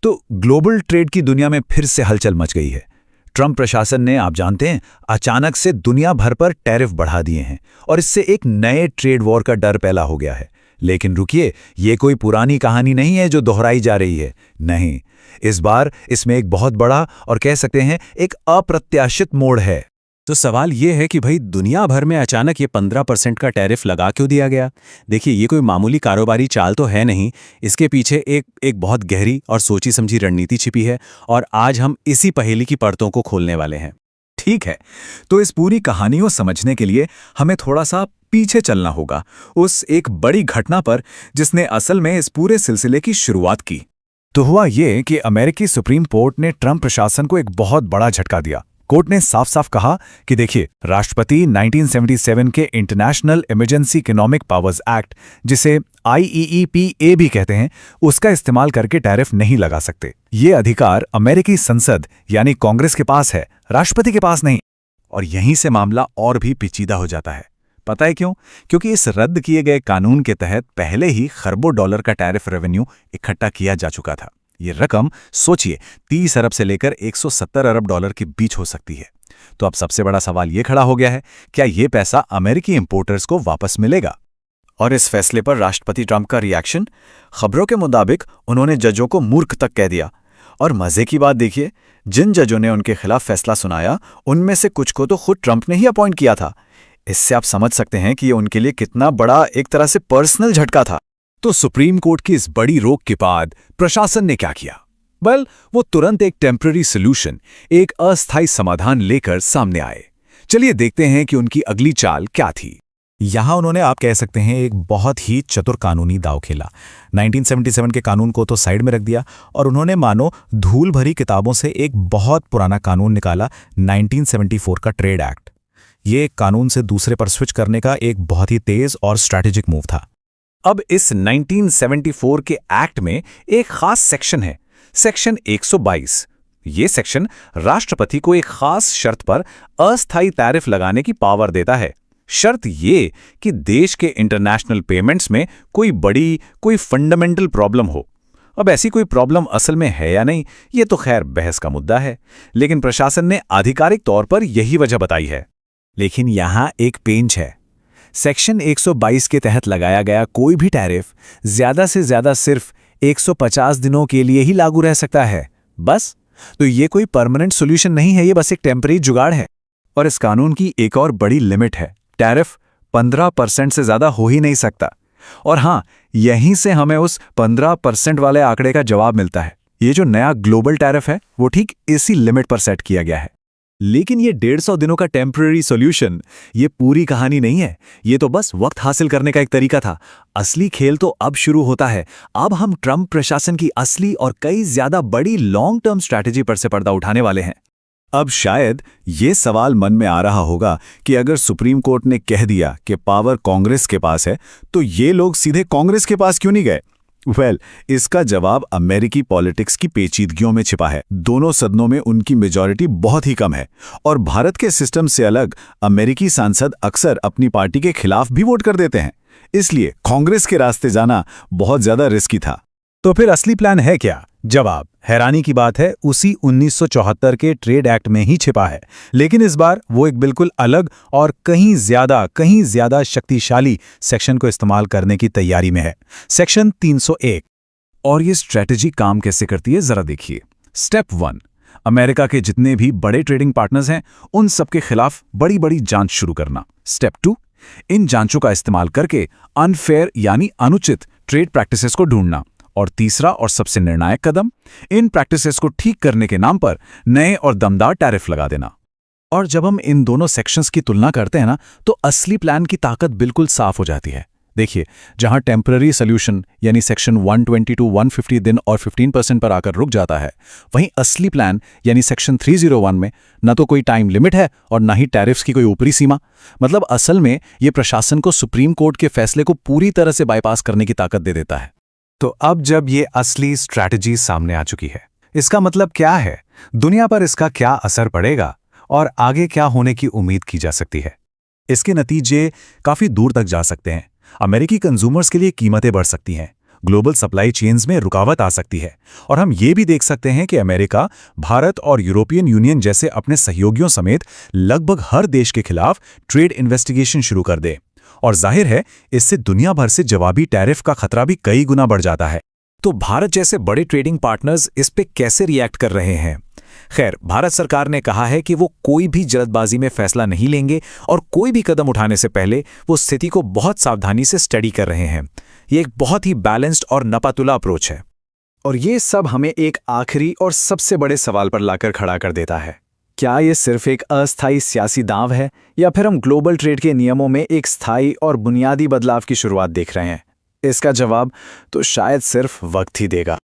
तो global trade की दुनिया में फिर से हलचल मच गई है। ट्रंप प्रशासन ने, आप जानते हैं, अचानक से दुनिया भर पर टैरिफ बढ़ा दिए हैं और इससे एक नए ट्रेड वॉर का डर पैदा हो गया है। लेकिन रुकिए, ये कोई पुरानी कहानी नहीं है जो दोहराई जा रही है। नहीं, इस बार इसमें एक बहुत बड़ा और कह सकते हैं एक अप्रत्याशित मोड़ है। तो सवाल ये है कि भाई दुनिया भर में अचानक ये 15% का टैरिफ लगा क्यों दिया गया? देखिए, ये कोई मामूली कारोबारी चाल तो है नहीं। इसके पीछे एक बहुत गहरी और सोची समझी रणनीति छिपी है और आज हम इसी पहेली की परतों को खोलने वाले हैं। ठीक है, तो इस पूरी कहानी को समझने के लिए हमें थोड़ा सा पीछे चलना होगा, उस एक बड़ी घटना पर जिसने असल में इस पूरे सिलसिले की शुरुआत की। तो हुआ ये कि अमेरिकी सुप्रीम कोर्ट ने ट्रंप प्रशासन को एक बहुत बड़ा झटका दिया। कोर्ट ने साफ साफ कहा कि देखिए, राष्ट्रपति 1977 के international emergency economic powers act, जिसे IEEPA भी कहते हैं, उसका इस्तेमाल करके टैरिफ नहीं लगा सकते। ये अधिकार अमेरिकी संसद यानी कांग्रेस के पास है, राष्ट्रपति के पास नहीं। और यहीं से मामला और भी पेचीदा हो जाता है। पता है क्यों? क्योंकि इस रद्द किए गए कानून के तहत पहले ही खरबों डॉलर का टैरिफ रेवेन्यू इकट्ठा किया जा चुका था। ये रकम सोचिए 30 अरब से लेकर 170 अरब डॉलर के बीच हो सकती है। तो अब सबसे बड़ा सवाल ये खड़ा हो गया है, क्या ये पैसा अमेरिकी इंपोर्टर्स को वापस मिलेगा? और इस फैसले पर राष्ट्रपति ट्रंप का रिएक्शन? खबरों के मुताबिक उन्होंने जजों को मूर्ख तक कह दिया। और मजे की बात देखिए, जिन जजों ने उनके खिलाफ फैसला सुनाया, उनमें से कुछ को तो खुद ट्रंप ने ही अपॉइंट किया था। इससे आप समझ सकते हैं कि ये उनके लिए कितना बड़ा एक तरह से पर्सनल झटका था। तो सुप्रीम कोर्ट की इस बड़ी रोक के बाद प्रशासन ने क्या किया? वो तुरंत एक टेम्पररी सॉल्यूशन, एक अस्थायी समाधान लेकर सामने आए। चलिए देखते हैं कि उनकी अगली चाल क्या थी। यहां उन्होंने, आप कह सकते हैं, एक बहुत ही चतुर कानूनी दांव खेला। 1977 के कानून को तो साइड में रख दिया और उन्होंने मानो धूल भरी किताबों से एक बहुत पुराना कानून निकाला, 1974 का ट्रेड एक्ट। ये एक कानून से दूसरे पर स्विच करने का एक बहुत ही तेज और स्ट्रैटेजिक मूव था। अब इस 1974 के एक्ट में एक खास सेक्शन है, सेक्शन 122। ये सेक्शन राष्ट्रपति को एक खास शर्त पर अस्थायी टैरिफ लगाने की पावर देता है। शर्त ये कि देश के इंटरनेशनल पेमेंट्स में कोई फंडामेंटल प्रॉब्लम हो। अब ऐसी कोई प्रॉब्लम असल में है या नहीं, ये तो खैर बहस का मुद्दा है, लेकिन प्रशासन ने आधिकारिक तौर पर यही वजह बताई है। लेकिन यहां एक पेंच है। सेक्शन 122 के तहत लगाया गया कोई भी टैरिफ ज्यादा से ज्यादा सिर्फ 150 दिनों के लिए ही लागू रह सकता है, बस। तो ये कोई परमानेंट सॉल्यूशन नहीं है, ये बस एक टेम्परेरी जुगाड़ है। और इस कानून की एक और बड़ी लिमिट है, टैरिफ 15% से ज्यादा हो ही नहीं सकता। और हां, यहीं से हमें उस 15% वाले आंकड़े का जवाब मिलता है। ये जो नया ग्लोबल टैरिफ है, वो ठीक इसी लिमिट पर सेट किया गया है। लेकिन ये 150 दिनों का टेम्पररी सॉल्यूशन, ये पूरी कहानी नहीं है। ये तो बस वक्त हासिल करने का एक तरीका था। असली खेल तो अब शुरू होता है। अब हम ट्रंप प्रशासन की असली और कई ज्यादा बड़ी लॉन्ग टर्म स्ट्रैटेजी पर से पर्दा उठाने वाले हैं। अब शायद ये सवाल मन में आ रहा होगा कि अगर सुप्रीम कोर्ट ने कह दिया कि पावर कांग्रेस के पास है, तो ये लोग सीधे कांग्रेस के पास क्यों नहीं गए? इसका जवाब अमेरिकी पॉलिटिक्स की पेचीदगियों में छिपा है। दोनों सदनों में उनकी मेजॉरिटी बहुत ही कम है और भारत के सिस्टम से अलग अमेरिकी सांसद अक्सर अपनी पार्टी के खिलाफ भी वोट कर देते हैं। इसलिए कांग्रेस के रास्ते जाना बहुत ज्यादा रिस्की था। तो फिर असली प्लान है क्या? जवाब हैरानी की बात है, उसी 1974 के ट्रेड एक्ट में ही छिपा है। लेकिन इस बार वो एक बिल्कुल अलग और कहीं ज्यादा शक्तिशाली सेक्शन को इस्तेमाल करने की तैयारी में है, सेक्शन 301। और ये स्ट्रेटेजी काम कैसे करती है, जरा देखिए। स्टेप 1, अमेरिका के जितने भी बड़े ट्रेडिंग पार्टनर्स हैं, उन सबके खिलाफ बड़ी जांच शुरू करना। स्टेप 2, इन जांचों का इस्तेमाल करके अनफेयर यानी अनुचित ट्रेड प्रैक्टिसेस को ढूंढना। और तीसरा और सबसे निर्णायक कदम, इन प्रैक्टिसेस को ठीक करने के नाम पर नए और दमदार टैरिफ लगा देना। और जब हम इन दोनों सेक्शंस की तुलना करते हैं ना, तो असली प्लान की ताकत बिल्कुल साफ हो जाती है। देखिए, जहां टेम्पररी सॉल्यूशन यानी सेक्शन 120 to 150 दिन और 15% पर आकर रुक जाता है, वहीं असली प्लान यानी सेक्शन 301 में न तो कोई टाइम लिमिट है और न ही टैरिफ्स की कोई ऊपरी सीमा। मतलब असल में ये प्रशासन को सुप्रीम कोर्ट के फैसले को पूरी तरह से बाईपास करने की ताकत दे देता है। तो अब जब ये असली स्ट्रैटेजी सामने आ चुकी है, इसका मतलब क्या है? दुनिया पर इसका क्या असर पड़ेगा और आगे क्या होने की उम्मीद की जा सकती है? इसके नतीजे काफी दूर तक जा सकते हैं। अमेरिकी कंज्यूमर्स के लिए कीमतें बढ़ सकती हैं, ग्लोबल सप्लाई चेन्स में रुकावट आ सकती है। और हम ये भी देख सकते हैं कि अमेरिका, भारत और यूरोपियन यूनियन जैसे अपने सहयोगियों समेत लगभग हर देश के खिलाफ ट्रेड इन्वेस्टिगेशन शुरू कर दे। और जाहिर है, इससे दुनिया भर से जवाबी टैरिफ का खतरा भी कई गुना बढ़ जाता है। तो भारत जैसे बड़े ट्रेडिंग पार्टनर्स इस पे कैसे रिएक्ट कर रहे हैं? खैर, भारत सरकार ने कहा है कि वो कोई भी जल्दबाजी में फैसला नहीं लेंगे और कोई भी कदम उठाने से पहले वो स्थिति को बहुत सावधानी से स्टडी कर रहे हैं। ये एक बहुत ही बैलेंस्ड और नपातुला अप्रोच है। और ये सब हमें एक आखिरी और सबसे बड़े सवाल पर लाकर खड़ा कर देता है। क्या ये सिर्फ एक अस्थायी सियासी दांव है, या फिर हम ग्लोबल ट्रेड के नियमों में एक स्थायी और बुनियादी बदलाव की शुरुआत देख रहे हैं? इसका जवाब तो शायद सिर्फ वक्त ही देगा।